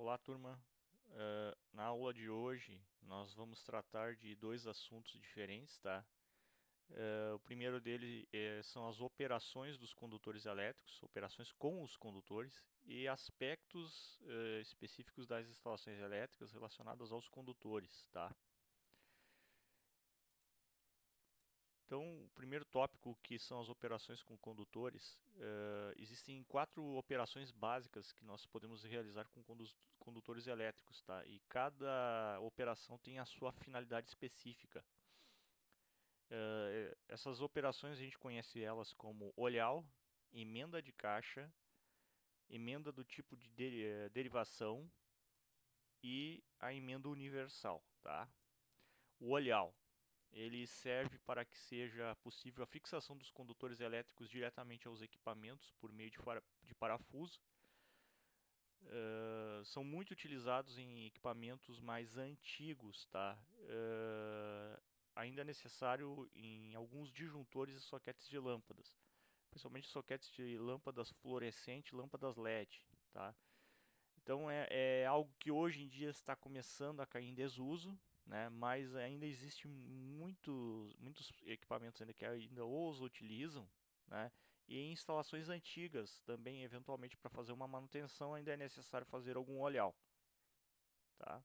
Olá, turma. Na aula de hoje, nós vamos tratar de dois assuntos diferentes, tá? O primeiro dele são as operações dos condutores elétricos, operações com os condutores e aspectos específicos das instalações elétricas relacionadas aos condutores, tá? Então, o primeiro tópico, que são as operações com condutores, existem 4 operações básicas que nós podemos realizar com condutores elétricos, tá? E cada operação tem a sua finalidade específica. Essas operações a gente conhece elas como olhal, emenda de caixa, emenda do tipo de derivação e a emenda universal, tá? O olhal, ele serve para que seja possível a fixação dos condutores elétricos diretamente aos equipamentos por meio de parafuso. São muito utilizados em equipamentos mais antigos, tá? Ainda é necessário em alguns disjuntores e soquetes de lâmpadas, principalmente soquetes de lâmpadas fluorescentes, lâmpadas LED, tá? Então é algo que hoje em dia está começando a cair em desuso, né? Mas ainda existe muitos equipamentos ainda que ainda os utilizam, né? E em instalações antigas também, eventualmente, para fazer uma manutenção, ainda é necessário fazer algum olhal, tá?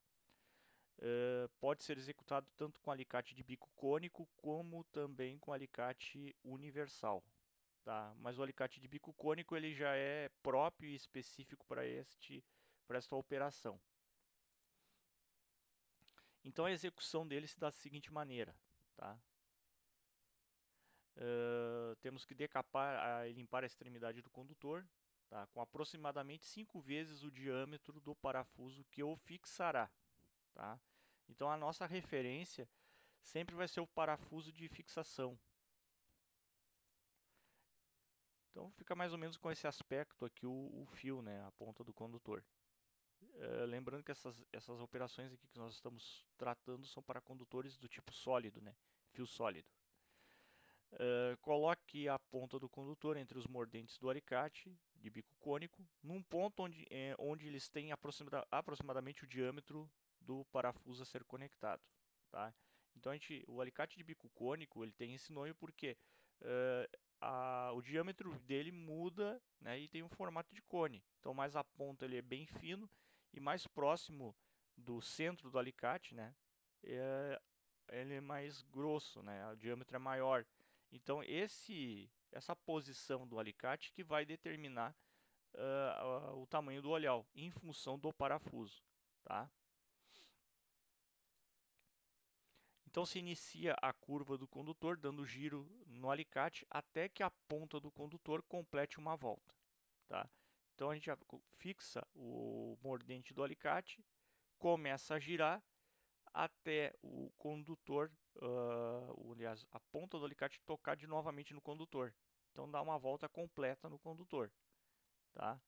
Pode ser executado tanto com alicate de bico cônico como também com alicate universal, tá? Mas o alicate de bico cônico ele já é próprio e específico para esta operação. Então a execução dele se dá da seguinte maneira, tá? Temos que decapar e limpar a extremidade do condutor, tá? Com aproximadamente 5 vezes o diâmetro do parafuso que o fixará, tá? Então a nossa referência sempre vai ser o parafuso de fixação. Então fica mais ou menos com esse aspecto aqui o fio, né? A ponta do condutor. Lembrando que essas operações aqui que nós estamos tratando são para condutores do tipo sólido, né? Fio sólido. Coloque a ponta do condutor entre os mordentes do alicate de bico cônico, num ponto onde eles têm aproximadamente o diâmetro do parafuso a ser conectado, tá? Então o alicate de bico cônico ele tem esse nome porque o diâmetro dele muda, né, e tem um formato de cone. Então mais a ponta ele é bem fino e mais próximo do centro do alicate, né, ele é mais grosso, né, o diâmetro é maior. Então essa posição do alicate que vai determinar o tamanho do olhal em função do parafuso, tá? Então se inicia a curva do condutor dando giro no alicate até que a ponta do condutor complete uma volta, tá? Então a gente já fixa o mordente do alicate, começa a girar até o condutor, aliás, a ponta do alicate tocar novamente no condutor. Então dá uma volta completa no condutor, tá?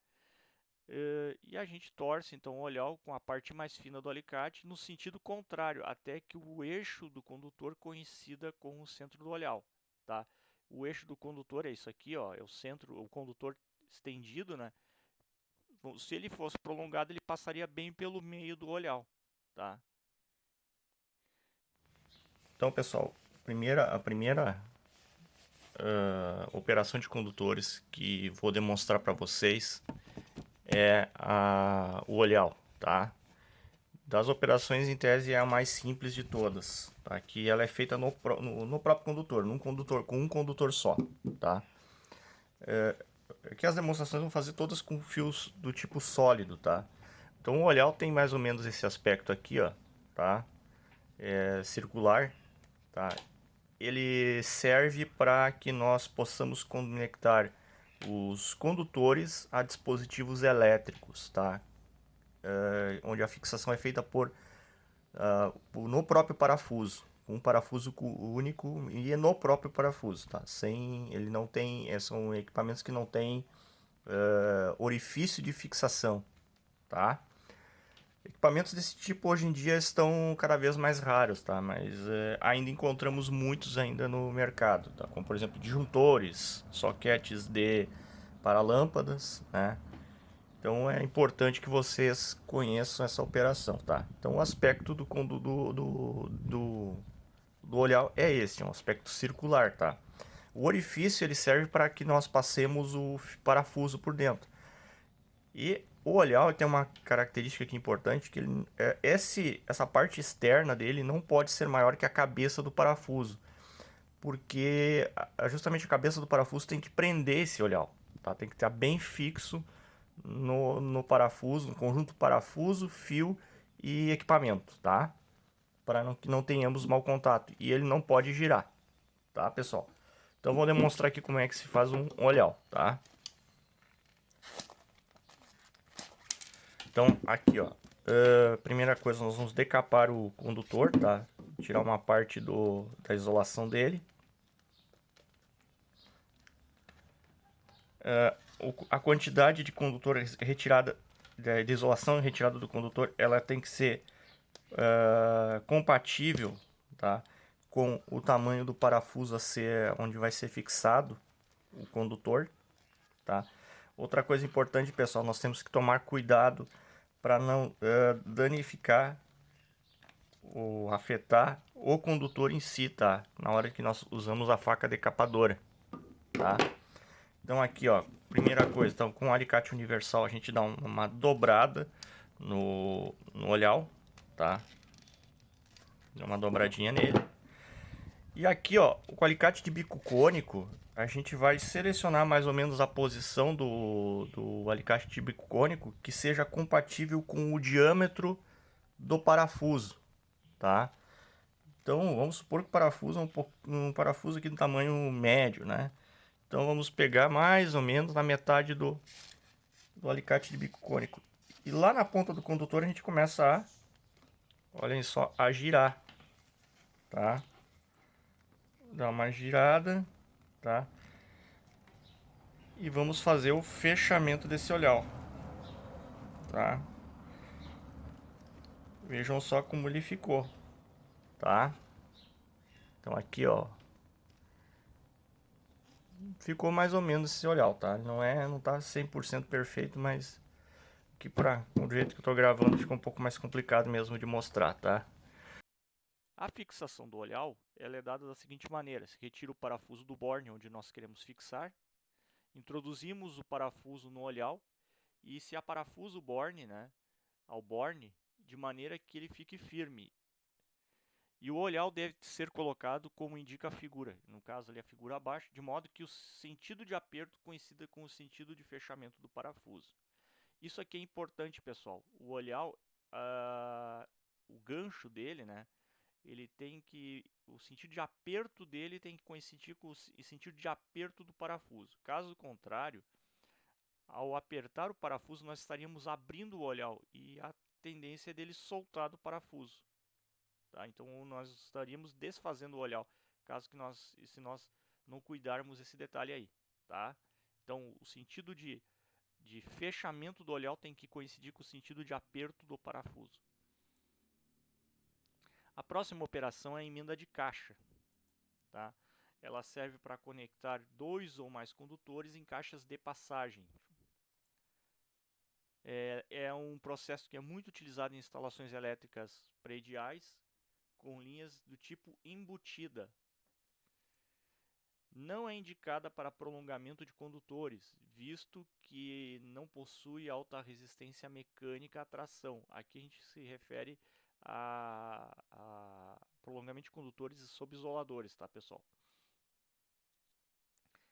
E a gente torce então o olhal com a parte mais fina do alicate no sentido contrário, até que o eixo do condutor coincida com o centro do olhal, tá? O eixo do condutor é isso aqui, ó, é o centro, o condutor estendido, né? Se ele fosse prolongado, ele passaria bem pelo meio do olhal, tá? Então, pessoal, a primeira operação de condutores que vou demonstrar para vocês é o olhal, tá? Das operações, em tese, é a mais simples de todas, tá? Que ela é feita no próprio condutor, com um condutor só, tá? Aqui as demonstrações vão fazer todas com fios do tipo sólido, tá? Então o olhal tem mais ou menos esse aspecto aqui, ó, tá? É circular, tá? Ele serve para que nós possamos conectar os condutores a dispositivos elétricos, tá? Onde a fixação é feita no próprio parafuso, um parafuso único e no próprio parafuso, tá? Ele não tem, são equipamentos que não têm orifício de fixação, tá? Equipamentos desse tipo hoje em dia estão cada vez mais raros, tá? Mas ainda encontramos muitos ainda no mercado, tá? Como por exemplo disjuntores, soquetes de para lâmpadas, né? Então é importante que vocês conheçam essa operação, tá? Então o aspecto do olhar é esse, é um aspecto circular, tá? O orifício ele serve para que nós passemos o parafuso por dentro. E o olhar tem uma característica aqui importante, que essa parte externa dele não pode ser maior que a cabeça do parafuso, porque justamente a cabeça do parafuso tem que prender esse olhar, tá? Tem que estar bem fixo no parafuso, no conjunto parafuso, fio e equipamento, tá? Para que não tenhamos mau contato. E ele não pode girar, tá, pessoal? Então vou demonstrar aqui como é que se faz um olhar, tá? Então aqui, ó, primeira coisa, nós vamos decapar o condutor, tá? Tirar uma parte da isolação dele. A quantidade de condutor retirada, de isolação retirada do condutor, ela tem que ser compatível, tá, com o tamanho do parafuso a ser onde vai ser fixado o condutor, tá? Outra coisa importante, pessoal, nós temos que tomar cuidado para não danificar ou afetar o condutor em si, tá? Na hora que nós usamos a faca decapadora, tá? Então aqui, ó, primeira coisa, então com o alicate universal a gente dá uma dobrada no olhar, tá? Dá uma dobradinha nele. E aqui, ó, com o alicate de bico cônico, a gente vai selecionar mais ou menos a posição do alicate de bico cônico que seja compatível com o diâmetro do parafuso, tá? Então, vamos supor que o parafuso é um parafuso aqui do tamanho médio, né? Então, vamos pegar mais ou menos na metade do alicate de bico cônico. E lá na ponta do condutor a gente começa olhem só, a girar, tá? Dá uma girada, tá? E vamos fazer o fechamento desse olhar, tá? Vejam só como ele ficou, tá? Então aqui, ó, ficou mais ou menos esse olhar, tá? Não tá 100% perfeito, mas que do jeito que eu tô gravando ficou um pouco mais complicado mesmo de mostrar, tá? A fixação do olhar ela é dada da seguinte maneira: se retira o parafuso do borne onde nós queremos fixar, introduzimos o parafuso no olhar e se aparafusa o borne, né, ao borne, de maneira que ele fique firme. E o olhar deve ser colocado como indica a figura, no caso ali a figura abaixo, de modo que o sentido de aperto coincida com o sentido de fechamento do parafuso. Isso aqui é importante, pessoal. O olhar, o gancho dele, né, ele tem que, o sentido de aperto dele tem que coincidir com o sentido de aperto do parafuso. Caso contrário, ao apertar o parafuso, nós estaríamos abrindo o olhar e a tendência é dele soltar do parafuso. Tá? Então nós estaríamos desfazendo o olhar, se nós não cuidarmos desse detalhe aí. Tá? Então o sentido de fechamento do olhar tem que coincidir com o sentido de aperto do parafuso. A próxima operação é a emenda de caixa. Tá? Ela serve para conectar dois ou mais condutores em caixas de passagem. É um processo que é muito utilizado em instalações elétricas prediais com linhas do tipo embutida. Não é indicada para prolongamento de condutores, visto que não possui alta resistência mecânica à tração. Aqui a gente se refere a prolongamento de condutores sob isoladores, tá, pessoal?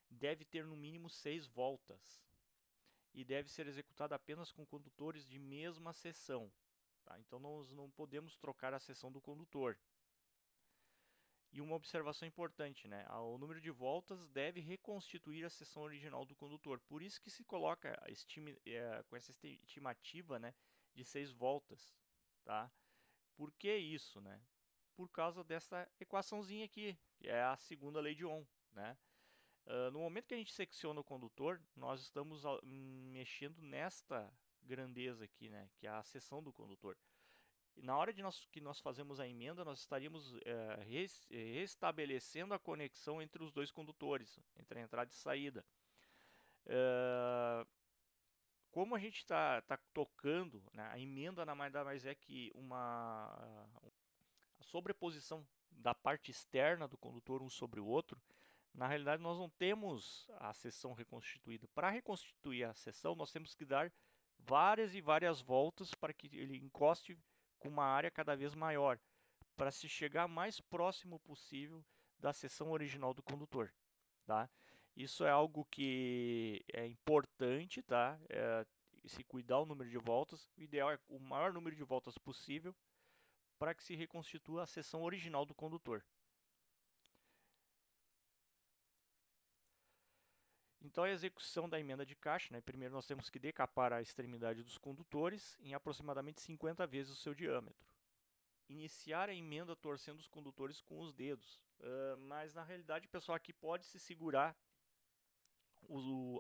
Deve ter no mínimo 6 voltas e deve ser executada apenas com condutores de mesma seção. Tá? Então nós não podemos trocar a seção do condutor. E uma observação importante, né? O número de voltas deve reconstituir a seção original do condutor. Por isso que se coloca com essa estimativa, né, de 6 voltas. Tá? Por que isso? Né? Por causa dessa equaçãozinha aqui, que é a segunda lei de Ohm. Né? No momento que a gente secciona o condutor, nós estamos mexendo nesta grandeza aqui, né, que é a seção do condutor. E na hora que nós fazemos a emenda, nós estaríamos restabelecendo a conexão entre os dois condutores, entre a entrada e saída. como a gente está tocando, né, a emenda nada mais é que a sobreposição da parte externa do condutor um sobre o outro. Na realidade, nós não temos a seção reconstituída. Para reconstituir a seção, nós temos que dar várias e várias voltas para que ele encoste com uma área cada vez maior, para se chegar mais próximo possível da seção original do condutor, tá? Isso é algo que é importante, tá? Se cuidar o número de voltas, o ideal é o maior número de voltas possível para que se reconstitua a seção original do condutor. Então, a execução da emenda de caixa, né? Primeiro nós temos que decapar a extremidade dos condutores em aproximadamente 50 vezes o seu diâmetro. Iniciar a emenda torcendo os condutores com os dedos. Mas na realidade, pessoal, aqui pode se segurar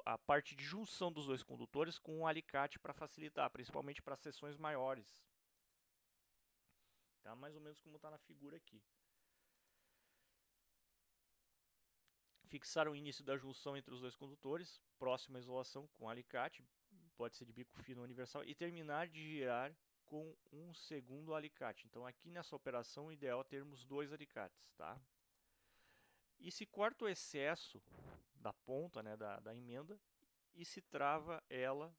a parte de junção dos dois condutores com um alicate para facilitar, principalmente para seções maiores. Tá? Mais ou menos como está na figura aqui. Fixar o início da junção entre os dois condutores, próxima à isolação com alicate, pode ser de bico fino ou universal, e terminar de girar com um segundo alicate. Então aqui nessa operação o ideal é termos 2 alicates, tá? E se corta o excesso da ponta, né, da emenda, e se trava ela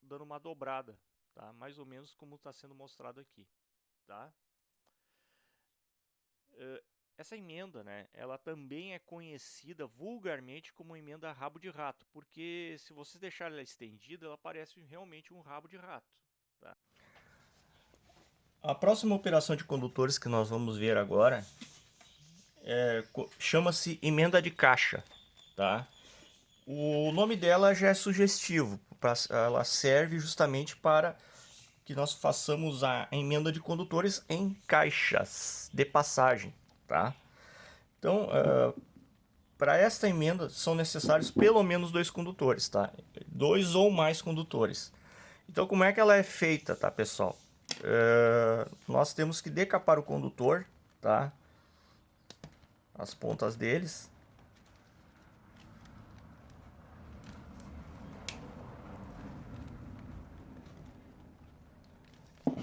dando uma dobrada, tá? Mais ou menos como está sendo mostrado aqui, tá? Essa emenda, né, ela também é conhecida vulgarmente como emenda rabo de rato, porque se você deixar ela estendida, ela parece realmente um rabo de rato. Tá? A próxima operação de condutores que nós vamos ver agora chama-se emenda de caixa, tá? O nome dela já é sugestivo, ela serve justamente para que nós façamos a emenda de condutores em caixas de passagem, tá? Então, para esta emenda são necessários pelo menos 2 condutores, tá? 2 ou mais condutores. Então, como é que ela é feita, tá, pessoal? Nós temos que decapar o condutor, tá? As pontas deles.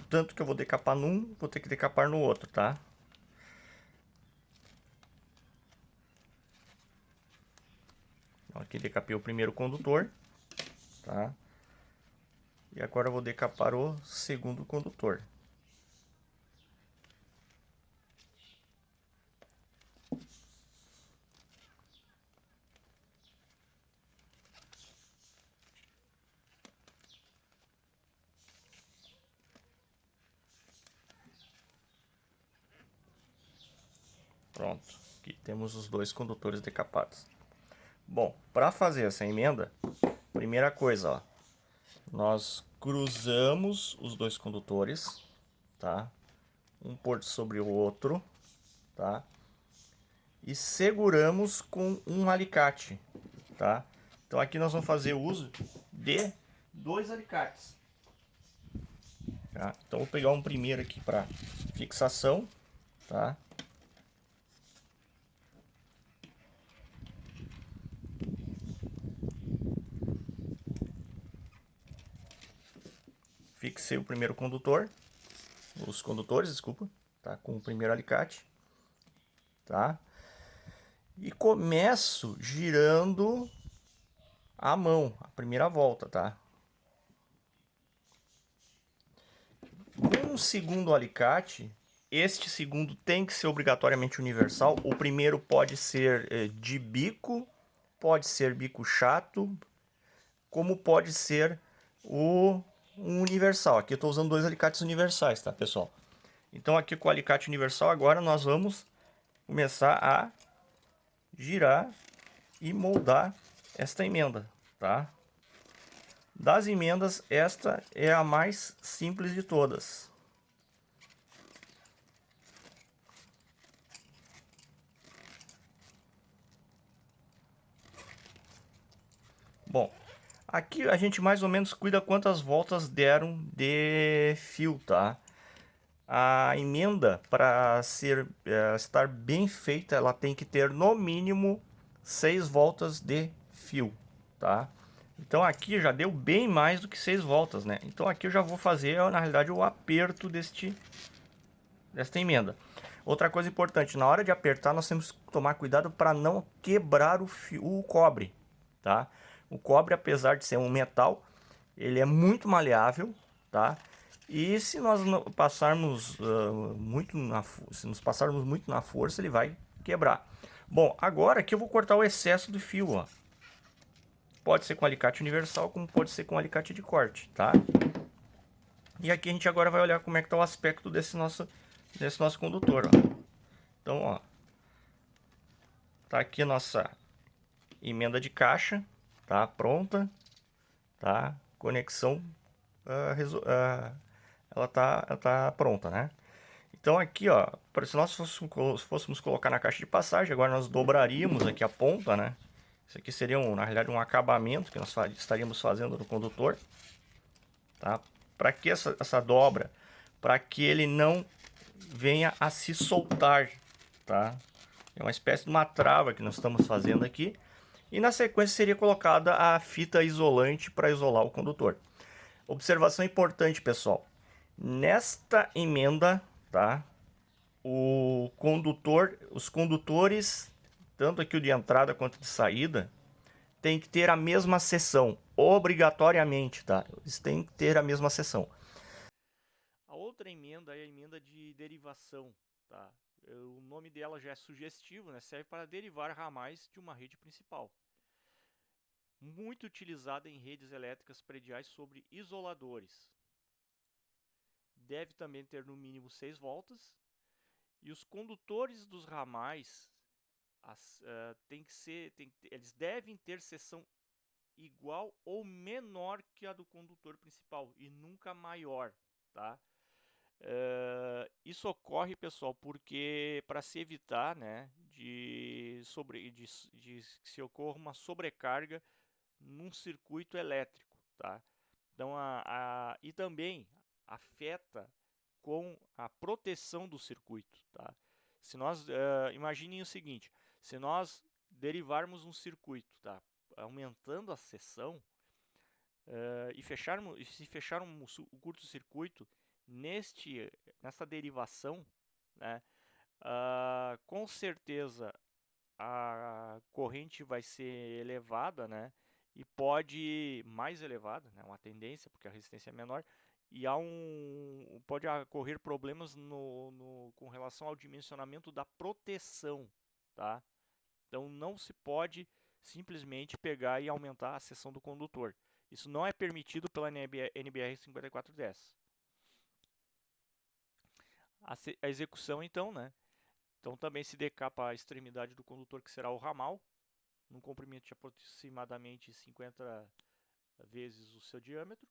Tanto que eu vou decapar num, vou ter que decapar no outro, tá? Aqui decapei o primeiro condutor, tá? E agora eu vou decapar o segundo condutor. Pronto, aqui temos os 2 condutores decapados. Bom, para fazer essa emenda, primeira coisa, ó, nós cruzamos os 2 condutores, tá? Um por sobre o outro, tá? E seguramos com um alicate, tá? Então aqui nós vamos fazer uso de 2 alicates. Tá? Então vou pegar um primeiro aqui para fixação, tá? Fixei o primeiro condutor, os condutores, desculpa, tá? Com o primeiro alicate, tá? E começo girando a mão, a primeira volta, tá? Com o segundo alicate, este segundo tem que ser obrigatoriamente universal. O primeiro pode ser de bico, pode ser bico chato, como pode ser um universal. Aqui eu estou usando 2 alicates universais, tá, pessoal? Então aqui com o alicate universal agora nós vamos começar a girar e moldar esta emenda, tá? Das emendas, esta é a mais simples de todas. Bom, aqui a gente mais ou menos cuida quantas voltas deram de fio, tá? A emenda, para estar bem feita, ela tem que ter no mínimo 6 voltas de fio, tá? Então aqui já deu bem mais do que 6 voltas, né? Então aqui eu já vou fazer, na realidade, o aperto desta emenda. Outra coisa importante, na hora de apertar nós temos que tomar cuidado para não quebrar o cobre, tá? O cobre, apesar de ser um metal, ele é muito maleável, tá? E se nós passarmos se nos passarmos muito na força, ele vai quebrar. Bom, agora aqui eu vou cortar o excesso do fio, ó. Pode ser com alicate universal, como pode ser com alicate de corte, tá? E aqui a gente agora vai olhar como é que tá o aspecto desse nosso condutor, ó. Então, ó, tá aqui a nossa emenda de caixa, tá pronta, tá? Conexão, ela tá pronta, né? Então aqui, ó, se nós fôssemos colocar na caixa de passagem, agora nós dobraríamos aqui a ponta, né? Isso aqui seria, na realidade, um acabamento que nós estaríamos fazendo no condutor, tá? Para que essa dobra? Para que ele não venha a se soltar, tá? É uma espécie de uma trava que nós estamos fazendo aqui. E na sequência seria colocada a fita isolante para isolar o condutor. Observação importante, pessoal. Nesta emenda, tá? Os condutores, tanto aqui o de entrada quanto de saída, tem que ter a mesma seção, obrigatoriamente, tá? Eles têm que ter a mesma seção. A outra emenda é a emenda de derivação, tá? O nome dela já é sugestivo, né? Serve para derivar ramais de uma rede principal. Muito utilizada em redes elétricas prediais sobre isoladores. Deve também ter no mínimo 6 voltas. E os condutores dos ramais eles devem ter seção igual ou menor que a do condutor principal e nunca maior, tá? Isso ocorre, pessoal, porque para se evitar, né, de que se ocorra uma sobrecarga num circuito elétrico, tá? Então, e também afeta com a proteção do circuito, tá? Se nós, imaginem o seguinte, se nós derivarmos um circuito, tá? Aumentando a seção, e se fecharmos o curto-circuito nessa derivação, né? Com certeza a corrente vai ser elevada, né? E pode mais elevada, né? Uma tendência, porque a resistência é menor. E pode ocorrer problemas com relação ao dimensionamento da proteção, tá? Então não se pode simplesmente pegar e aumentar a seção do condutor. Isso não é permitido pela NBR 5410. A execução então, né? Então também se decapa a extremidade do condutor, que será o ramal, num comprimento de aproximadamente 50 vezes o seu diâmetro.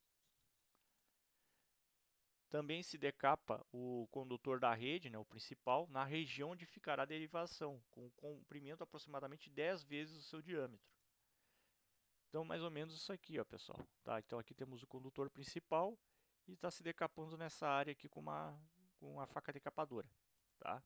Também se decapa o condutor da rede, né, o principal, na região onde ficará a derivação, com um comprimento aproximadamente 10 vezes o seu diâmetro. Então, mais ou menos isso aqui, ó, pessoal. Tá? Então, aqui temos o condutor principal e está se decapando nessa área aqui com a faca decapadora. Tá?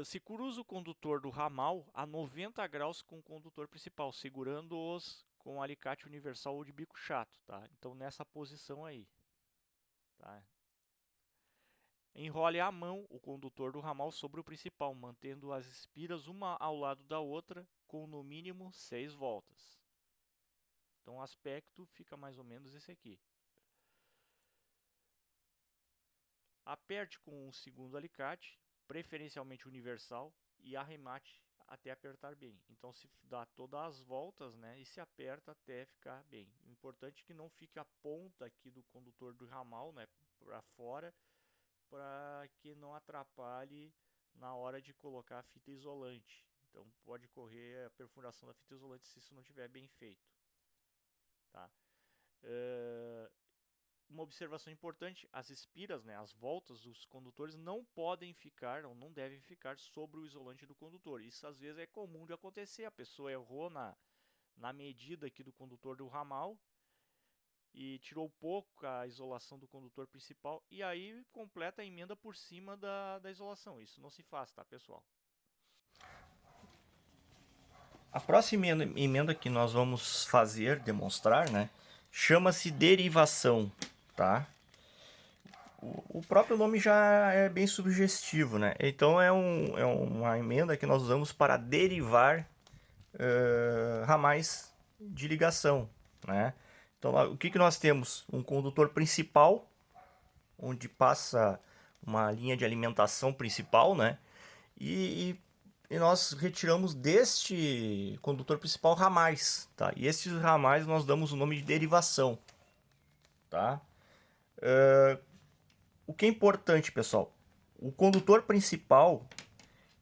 Se cruza o condutor do ramal a 90 graus com o condutor principal, segurando-os com alicate universal ou de bico chato. Tá? Então, nessa posição aí. Tá? Enrole à mão o condutor do ramal sobre o principal, mantendo as espiras uma ao lado da outra, com no mínimo 6 voltas. Então o aspecto fica mais ou menos esse aqui. Aperte com um segundo alicate, preferencialmente universal, e arremate até apertar bem. Então se dá todas as voltas, né, e se aperta até ficar bem. O importante é que não fique a ponta aqui do condutor do ramal, né, para fora, para que não atrapalhe na hora de colocar a fita isolante. Então pode correr a perfuração da fita isolante se isso não estiver bem feito. Tá? Uma observação importante, as espiras, né, as voltas dos condutores não podem ficar ou não devem ficar sobre o isolante do condutor. Isso às vezes é comum de acontecer, a pessoa errou na medida aqui do condutor do ramal e tirou pouco a isolação do condutor principal e aí completa a emenda por cima da isolação. Isso não se faz, tá, pessoal? A próxima emenda que nós vamos fazer, demonstrar, né, chama-se derivação, tá? O próprio nome já é bem sugestivo, né? Então é uma emenda que nós usamos para derivar ramais de ligação, né? Então o que nós temos? Um condutor principal, onde passa uma linha de alimentação principal, né? E nós retiramos deste condutor principal ramais, tá? E estes ramais nós damos o nome de derivação, tá? O que é importante, pessoal? O condutor principal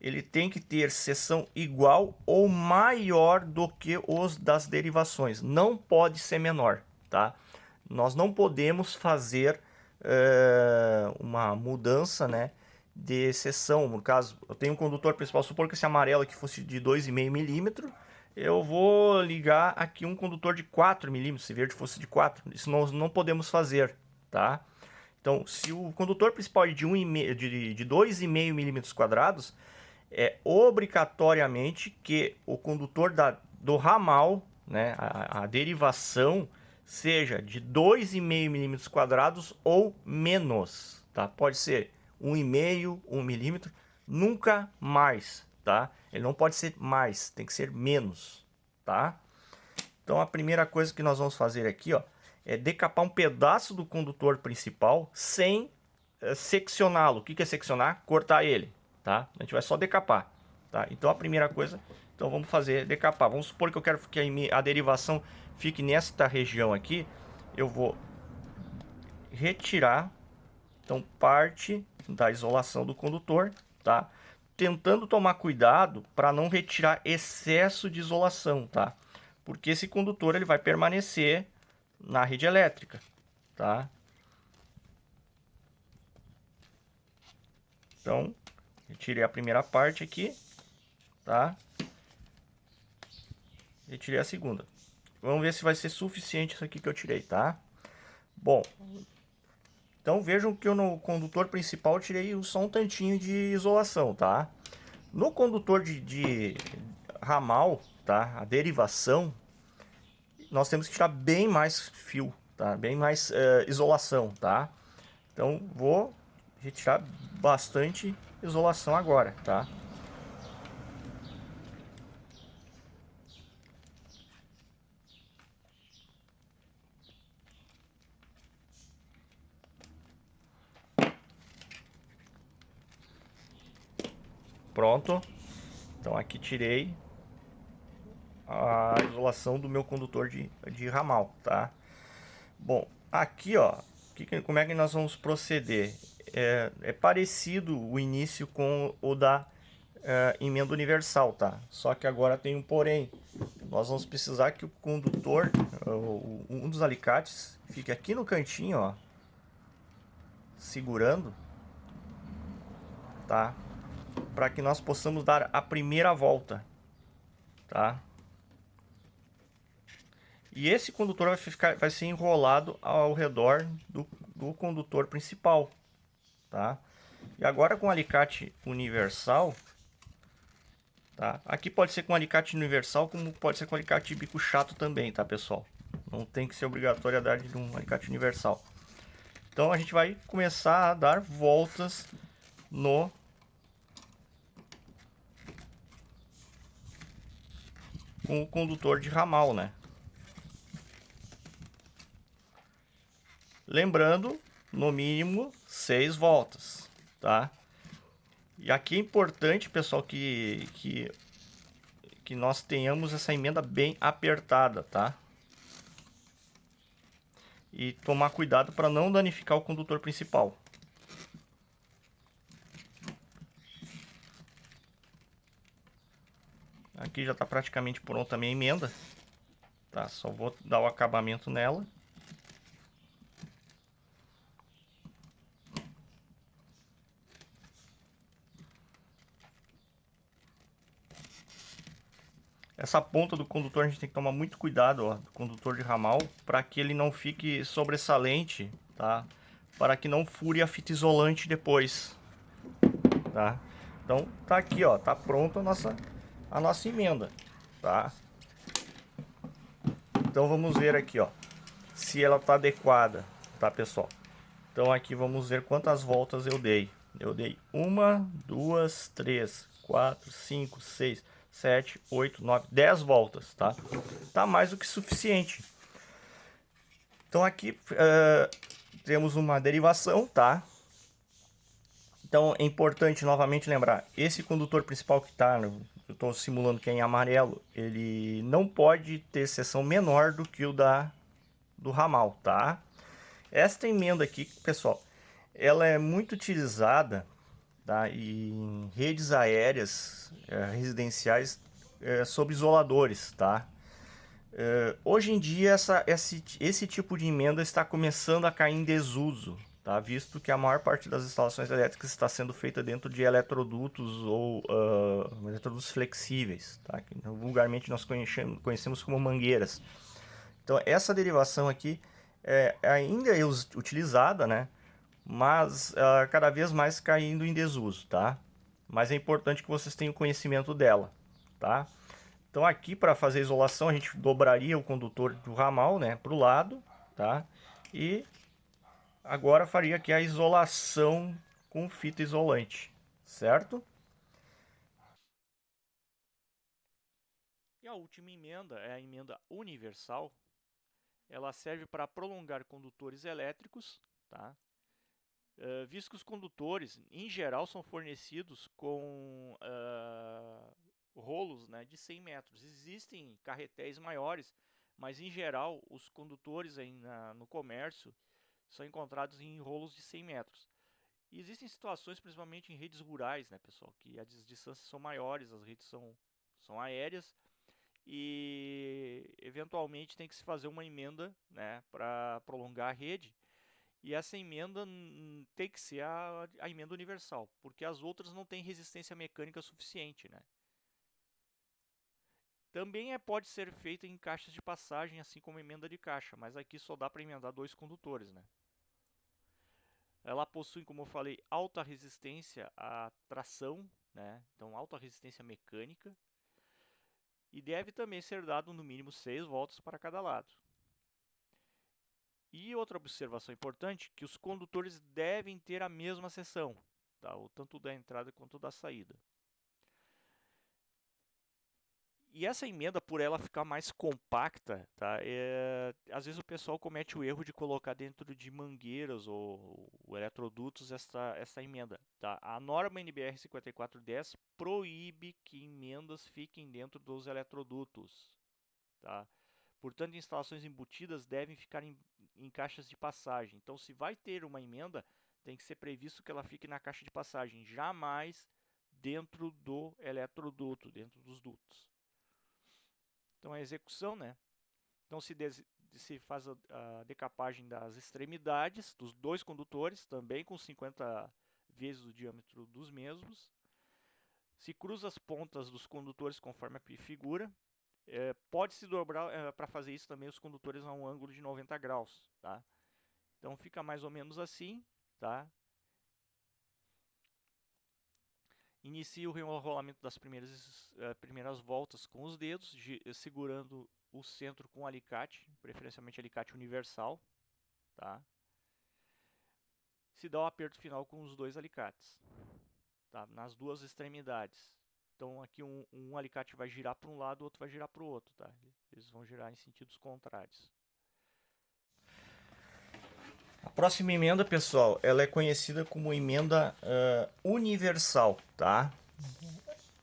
ele tem que ter seção igual ou maior do que os das derivações. Não pode ser menor, tá? Nós não podemos fazer uma mudança, né, de seção. No caso, eu tenho um condutor principal, supor que esse amarelo aqui fosse de 2,5 milímetros, eu vou ligar aqui um condutor de 4 milímetros, se verde fosse de 4. Isso nós não podemos fazer, tá? Então, se o condutor principal é de 2,5 milímetros quadrados, é obrigatoriamente que o condutor do ramal, né, a derivação, seja de 2,5 milímetros quadrados ou menos, tá? Pode ser 1,5, 1 milímetro, nunca mais, tá? Ele não pode ser mais, tem que ser menos, tá? Então a primeira coisa que nós vamos fazer aqui, ó, é decapar um pedaço do condutor principal sem seccioná-lo. O que é seccionar? Cortar ele, tá? A gente vai só decapar, tá? Então a primeira coisa, então vamos fazer decapar. Vamos supor que eu quero que a derivação fique nesta região aqui. Eu vou retirar, então, parte da isolação do condutor, tá? Tentando tomar cuidado para não retirar excesso de isolação, tá? Porque esse condutor ele vai permanecer na rede elétrica, tá? Então, retirei a primeira parte aqui, tá? Retirei a segunda. Vamos ver se vai ser suficiente isso aqui que eu tirei, tá? Bom, então vejam que eu no condutor principal eu tirei só um tantinho de isolação, tá? No condutor de ramal, tá? A derivação, nós temos que tirar bem mais fio, tá? Bem mais isolação, tá? Então vou retirar bastante isolação agora, tá? Pronto. Então aqui tirei a isolação do meu condutor de ramal, tá? Bom, aqui ó, como é que nós vamos proceder? É parecido o início com o da emenda universal, tá? Só que agora tem um porém. Nós vamos precisar que o condutor, um dos alicates, fique aqui no cantinho, ó, segurando, tá? Para que nós possamos dar a primeira volta, tá? E esse condutor vai ser enrolado ao redor do condutor principal, tá? E agora com o alicate universal, tá? Aqui pode ser com alicate universal, como pode ser com alicate de bico chato também, tá, pessoal? Não tem que ser obrigatoriedade de um alicate universal. Então a gente vai começar a dar voltas com o condutor de ramal, né? Lembrando, no mínimo 6 voltas, tá? E aqui é importante, pessoal, que nós tenhamos essa emenda bem apertada, tá? E tomar cuidado para não danificar o condutor principal. Aqui já está praticamente pronta a minha emenda, tá? Só vou dar o acabamento nela. Essa ponta do condutor a gente tem que tomar muito cuidado, ó, do condutor de ramal, para que ele não fique sobressalente, tá? Para que não fure a fita isolante depois, tá? Então tá aqui, ó, tá pronta a nossa emenda. tá? Então vamos ver aqui, ó, se ela tá adequada, tá, pessoal? Então aqui vamos ver quantas voltas eu dei. Eu dei 1, 2, 3, 4, 5, 6, 7, 8, 9, 10 voltas, tá? Tá mais do que suficiente. Então aqui temos uma derivação, tá? Então é importante novamente lembrar, esse condutor principal que tá, eu estou simulando que é em amarelo, ele não pode ter seção menor do que o do ramal, tá? Esta emenda aqui, pessoal, ela é muito utilizada, tá, em redes aéreas residenciais sob isoladores, tá? Hoje em dia esse tipo de emenda está começando a cair em desuso, tá? Visto que a maior parte das instalações elétricas está sendo feita dentro de eletrodutos ou eletrodutos flexíveis, tá? Que vulgarmente nós conhecemos como mangueiras. Então essa derivação aqui ainda é utilizada, né? Mas cada vez mais caindo em desuso, tá? Mas é importante que vocês tenham conhecimento dela, tá? Então aqui para fazer a isolação a gente dobraria o condutor do ramal, né, para o lado, tá? E agora faria aqui a isolação com fita isolante, certo? E a última emenda é a emenda universal. Ela serve para prolongar condutores elétricos, tá? Visto que os condutores, em geral, são fornecidos com rolos, né, de 100 metros. Existem carretéis maiores, mas em geral os condutores no comércio são encontrados em rolos de 100 metros. E existem situações, principalmente em redes rurais, né, pessoal, que as distâncias são maiores, as redes são aéreas e eventualmente tem que se fazer uma emenda, né, para prolongar a rede. E essa emenda tem que ser a emenda universal, porque as outras não têm resistência mecânica suficiente, né? Também pode ser feita em caixas de passagem, assim como emenda de caixa, mas aqui só dá para emendar 2 condutores, né? Ela possui, como eu falei, alta resistência à tração, né? Então alta resistência mecânica, e deve também ser dado no mínimo 6 voltas para cada lado. E outra observação importante, que os condutores devem ter a mesma seção, tá? Tanto da entrada quanto da saída. E essa emenda, por ela ficar mais compacta, tá? Às vezes o pessoal comete o erro de colocar dentro de mangueiras ou eletrodutos essa emenda, tá? A norma NBR 5410 proíbe que emendas fiquem dentro dos eletrodutos, tá? Portanto, instalações embutidas devem ficar em caixas de passagem. Então, se vai ter uma emenda, tem que ser previsto que ela fique na caixa de passagem, jamais dentro do eletroduto, dentro dos dutos. Então, a execução, né? Então, se faz a decapagem das extremidades dos 2 condutores, também com 50 vezes o diâmetro dos mesmos. Se cruza as pontas dos condutores conforme a figura. Pode-se dobrar para fazer isso também os condutores a um ângulo de 90 graus, tá? Então fica mais ou menos assim, tá? Inicia o enrolamento das primeiras voltas com os dedos, segurando o centro com alicate, preferencialmente alicate universal, tá? Se dá o aperto final com os 2 alicates, tá? Nas 2 extremidades. Então aqui um alicate vai girar para um lado, o outro vai girar para o outro, tá? Eles vão girar em sentidos contrários. A próxima emenda, pessoal, ela é conhecida como emenda universal, tá?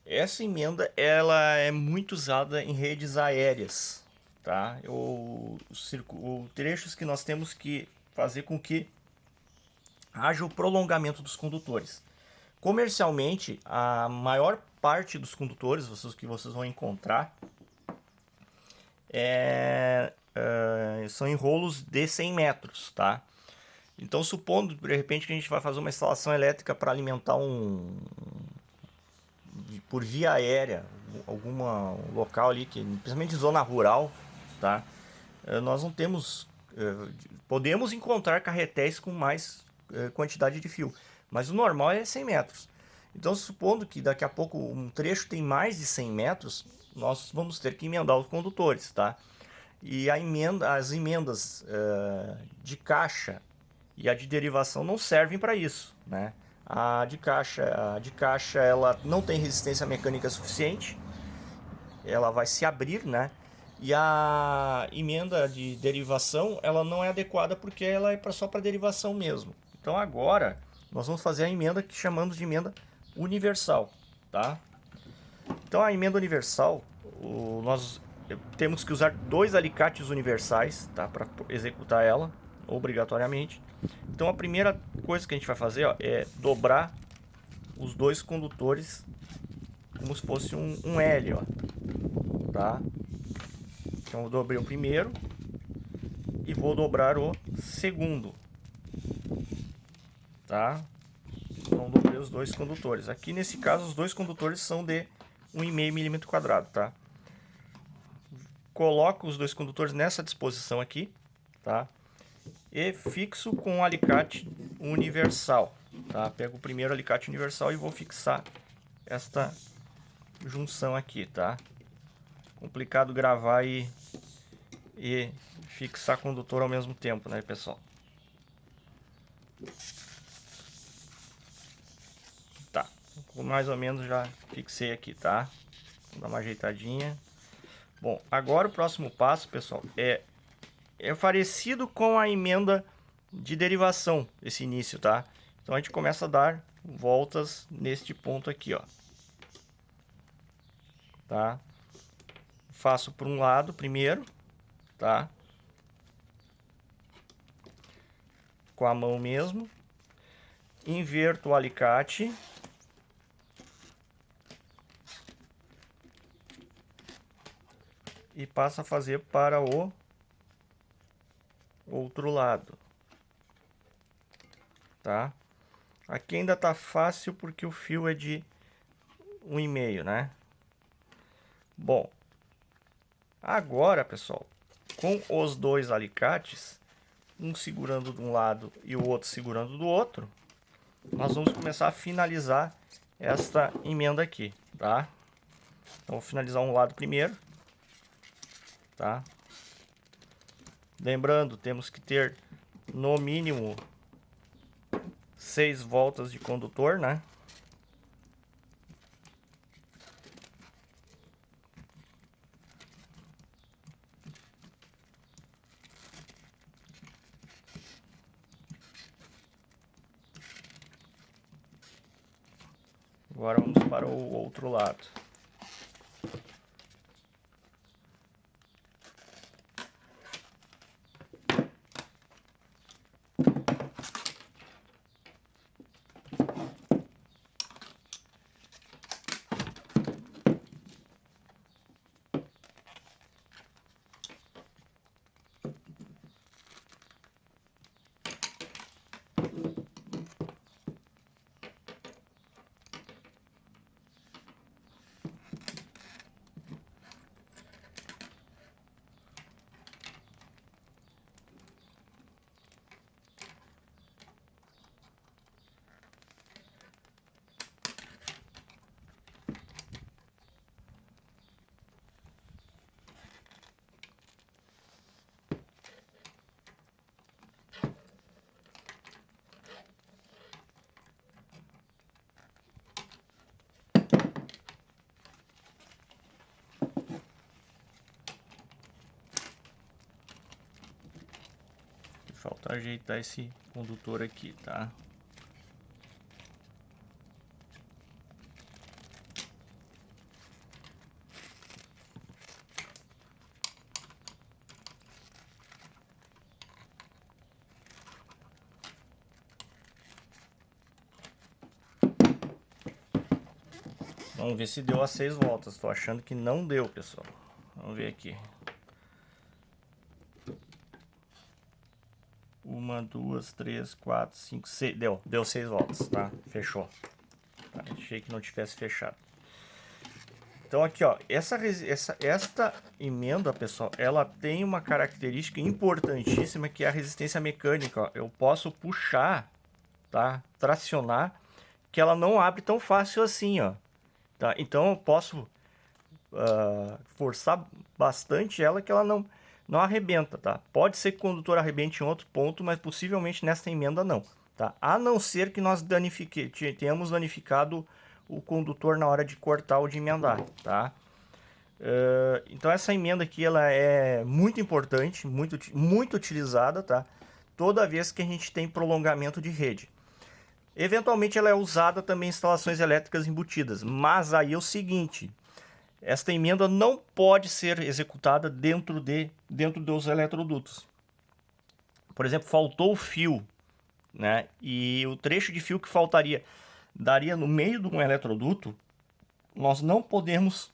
Essa emenda, ela é muito usada em redes aéreas, tá? Trechos que nós temos que fazer com que haja o prolongamento dos condutores. Comercialmente, a maior parte dos condutores que vocês vão encontrar são em rolos de 100 metros, tá? Então, supondo, de repente, que a gente vai fazer uma instalação elétrica para alimentar por via aérea, algum local ali, principalmente zona rural, tá? Nós não temos... podemos encontrar carretéis com mais quantidade de fio, mas o normal é 100 metros. Então, supondo que daqui a pouco um trecho tem mais de 100 metros, nós vamos ter que emendar os condutores, tá? E as emendas de caixa e a de derivação não servem para isso, né? A de caixa ela não tem resistência mecânica suficiente, ela vai se abrir, né? E a emenda de derivação ela não é adequada porque ela é só para derivação mesmo. Então agora nós vamos fazer a emenda que chamamos de emenda universal, tá? Então a emenda universal, nós temos que usar 2 alicates universais, tá, para executar ela, obrigatoriamente. Então a primeira coisa que a gente vai fazer, ó, é dobrar os 2 condutores como se fosse um L, ó, tá? Então eu dobrei o primeiro e vou dobrar o segundo, tá? Então dobrei os 2 condutores. Aqui nesse caso os 2 condutores são de 1,5 milímetro quadrado, tá? Coloco os 2 condutores nessa disposição aqui, tá? E fixo com um alicate universal, tá? Pego o primeiro alicate universal e vou fixar esta junção aqui, tá? Complicado gravar e fixar condutor ao mesmo tempo, né, pessoal? Tá, mais ou menos já fixei aqui, tá? Vou dar uma ajeitadinha. Bom, agora o próximo passo, pessoal, é parecido com a emenda de derivação, esse início, tá? Então a gente começa a dar voltas neste ponto aqui, ó. Tá? Faço por um lado primeiro, tá? Com a mão mesmo. Inverto o alicate. E passo a fazer para o outro lado. Tá? Aqui ainda tá fácil porque o fio é de 1,5, né? Bom, agora, pessoal, com os 2 alicates, um segurando de um lado e o outro segurando do outro, nós vamos começar a finalizar esta emenda aqui, tá? Então, vou finalizar um lado primeiro, tá? Lembrando, temos que ter no mínimo 6 voltas de condutor, né? Agora vamos para o outro lado. Falta ajeitar esse condutor aqui, tá? Vamos ver se deu as 6 voltas. Tô achando que não deu, pessoal. Vamos ver aqui. 1, 2, 3, 4, 5, 6. Deu 6 voltas, tá? Fechou. Tá, achei que não tivesse fechado. Então aqui, ó, esta emenda, pessoal, ela tem uma característica importantíssima que é a resistência mecânica, ó. Eu posso puxar, tá? Tracionar, que ela não abre tão fácil assim, ó. Tá? Então eu posso forçar bastante ela que ela não arrebenta, tá? Pode ser que o condutor arrebente em outro ponto, mas possivelmente nesta emenda não, tá? A não ser que nós tenhamos danificado o condutor na hora de cortar ou de emendar, tá? Então essa emenda aqui ela é muito importante, muito utilizada, tá? Toda vez que a gente tem prolongamento de rede. Eventualmente ela é usada também em instalações elétricas embutidas, mas aí é o seguinte, esta emenda não pode ser executada dentro dos eletrodutos. Por exemplo, faltou o fio, né? E o trecho de fio que faltaria daria no meio de um eletroduto. Nós não podemos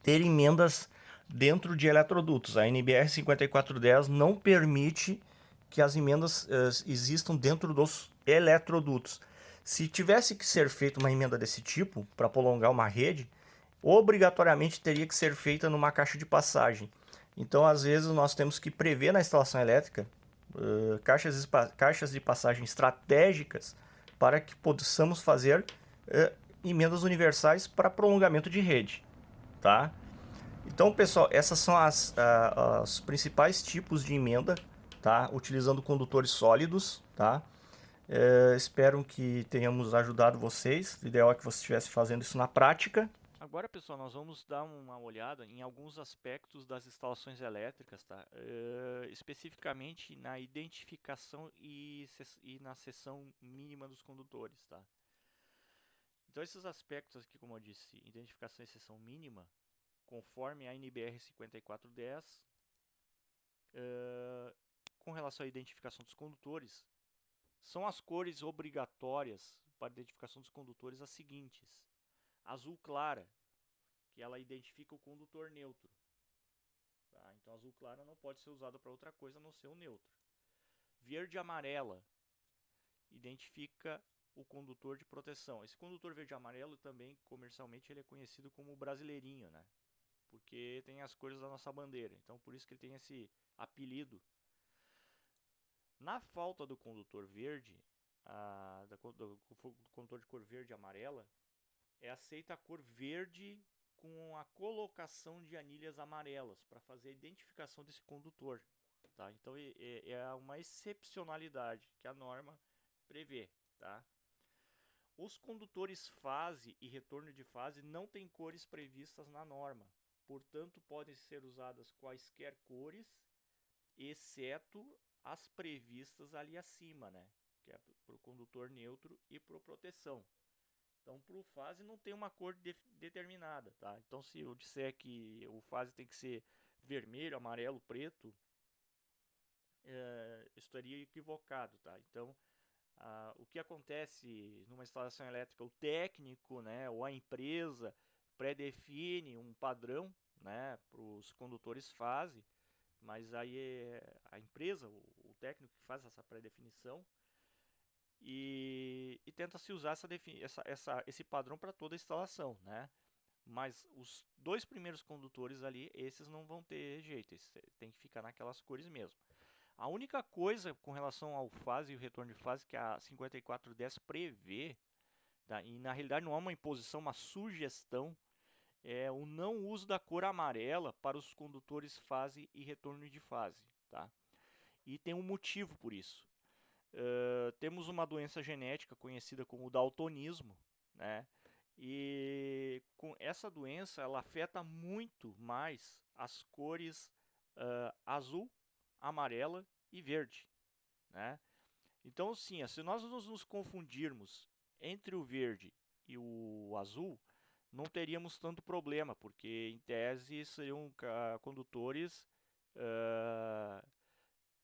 ter emendas dentro de eletrodutos. A NBR 5410 não permite que as emendas existam dentro dos eletrodutos. Se tivesse que ser feita uma emenda desse tipo para prolongar uma rede, obrigatoriamente teria que ser feita numa caixa de passagem. Então, às vezes, nós temos que prever na instalação elétrica caixas de passagem estratégicas para que possamos fazer emendas universais para prolongamento de rede, tá? Então, pessoal, essas são os principais tipos de emenda, tá? Utilizando condutores sólidos, tá? Espero que tenhamos ajudado vocês. O ideal é que você estivesse fazendo isso na prática. Agora, pessoal, nós vamos dar uma olhada em alguns aspectos das instalações elétricas, tá? Especificamente na identificação e na seção mínima dos condutores, tá? Então, esses aspectos aqui, como eu disse, identificação e seção mínima, conforme a NBR 5410, com relação à identificação dos condutores, são as cores obrigatórias para identificação dos condutores as seguintes: azul clara, que ela identifica o condutor neutro. Tá? Então, azul clara não pode ser usada para outra coisa a não ser o neutro. Verde e amarela identifica o condutor de proteção. Esse condutor verde e amarelo também, comercialmente, ele é conhecido como brasileirinho, né? Porque tem as cores da nossa bandeira. Então, por isso que ele tem esse apelido. Na falta do condutor verde, do condutor de cor verde e amarela, é aceita a cor verde com a colocação de anilhas amarelas para fazer a identificação desse condutor. Tá? Então é uma excepcionalidade que a norma prevê. Tá? Os condutores fase e retorno de fase não têm cores previstas na norma, portanto podem ser usadas quaisquer cores, exceto as previstas ali acima, né? Que é para o condutor neutro e para o proteção. Então, para o fase não tem uma cor determinada, tá? Então, se eu disser que o fase tem que ser vermelho, amarelo, preto, estaria equivocado, tá? Então, o que acontece numa instalação elétrica, o técnico, né, ou a empresa pré-define um padrão, né, para os condutores fase, mas aí é a empresa, o técnico que faz essa pré-definição, e tenta se usar esse padrão para toda a instalação, né? Mas os dois primeiros condutores ali, esses não vão ter jeito, tem que ficar naquelas cores mesmo. A única coisa com relação ao fase e o retorno de fase que a 5410 prevê, tá? E na realidade não é uma imposição, uma sugestão, é o não uso da cor amarela para os condutores fase e retorno de fase, tá? E tem um motivo por isso. Temos uma doença genética conhecida como daltonismo, né? E com essa doença ela afeta muito mais as cores azul, amarela e verde, né? Então, sim, se nós nos confundirmos entre o verde e o azul, não teríamos tanto problema, porque em tese seriam condutores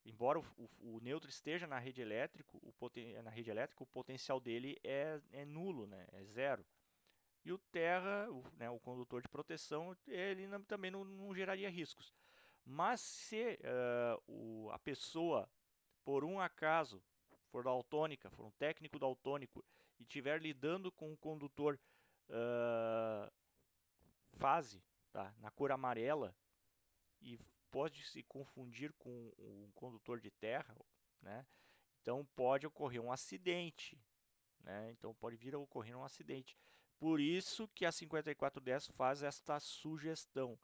embora o neutro esteja na rede elétrica, o potencial dele é nulo, né? É zero. E o terra, né, o condutor de proteção, ele também não geraria riscos. Mas se a pessoa, por um acaso, for daltônica, for um técnico daltônico e estiver lidando com um condutor fase, tá, na cor amarela, e pode se confundir com um condutor de terra, né? Então pode ocorrer um acidente, né? Então pode vir a ocorrer um acidente. Por isso que a 5410 faz esta sugestão.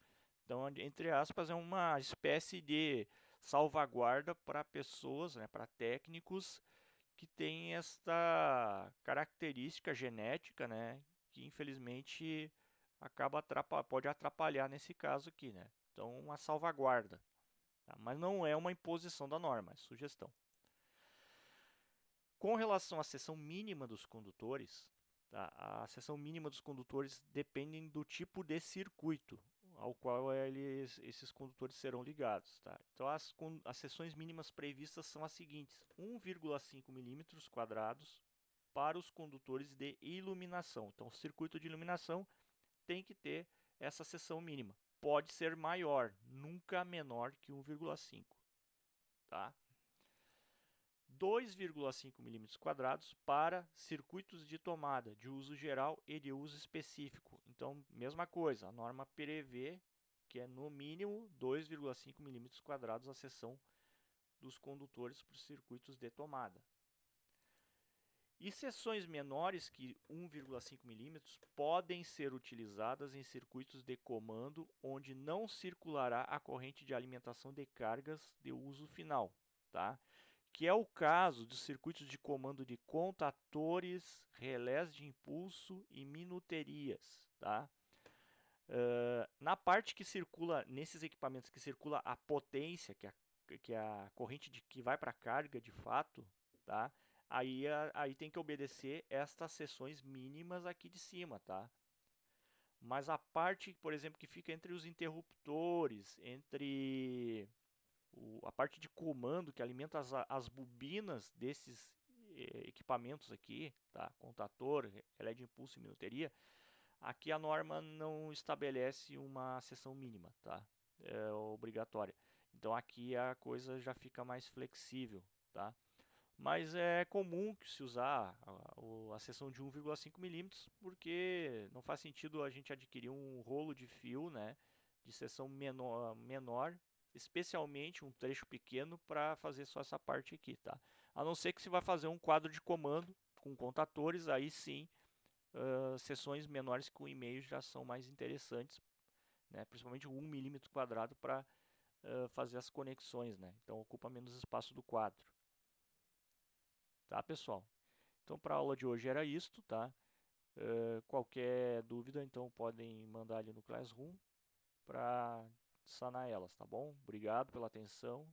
Então, entre aspas, é uma espécie de salvaguarda para pessoas, né, para técnicos que têm esta característica genética, né, que infelizmente pode atrapalhar nesse caso aqui, né? Então, uma salvaguarda, tá? Mas não é uma imposição da norma, é sugestão. Com relação à seção mínima dos condutores, tá? A seção mínima dos condutores dependem do tipo de circuito ao qual esses condutores serão ligados. Tá? Então, as seções mínimas previstas são as seguintes: 1,5 milímetros quadrados para os condutores de iluminação. Então, o circuito de iluminação tem que ter essa seção mínima. Pode ser maior, nunca menor que 1,5. Tá? 2,5 milímetros quadrados para circuitos de tomada de uso geral e de uso específico. Então, mesma coisa, a norma prevê que é no mínimo 2,5 milímetros quadrados a seção dos condutores para os circuitos de tomada. E seções menores que 1,5 milímetros podem ser utilizadas em circuitos de comando onde não circulará a corrente de alimentação de cargas de uso final, tá? Que é o caso dos circuitos de comando de contatores, relés de impulso e minuterias, tá? Na parte que circula, nesses equipamentos que circula a potência, que é a corrente que vai para a carga de fato, tá? Aí tem que obedecer estas seções mínimas aqui de cima, tá? Mas a parte, por exemplo, que fica entre os interruptores, entre a parte de comando que alimenta as bobinas desses equipamentos aqui, tá? Contator, relé de impulso e minuteria, aqui a norma não estabelece uma seção mínima, tá? É obrigatória. Então aqui a coisa já fica mais flexível, tá? Mas é comum que se usar a seção de 1,5 milímetros, porque não faz sentido a gente adquirir um rolo de fio, né, de seção menor, especialmente um trecho pequeno, para fazer só essa parte aqui, tá? A não ser que se vai fazer um quadro de comando com contatores, aí sim, seções menores que 1,5 já são mais interessantes, né, principalmente 1 milímetro quadrado para fazer as conexões, né? Então ocupa menos espaço do quadro. Tá, pessoal? Então, para a aula de hoje era isto, tá? Qualquer dúvida, então, podem mandar ali no Classroom para sanar elas, tá bom? Obrigado pela atenção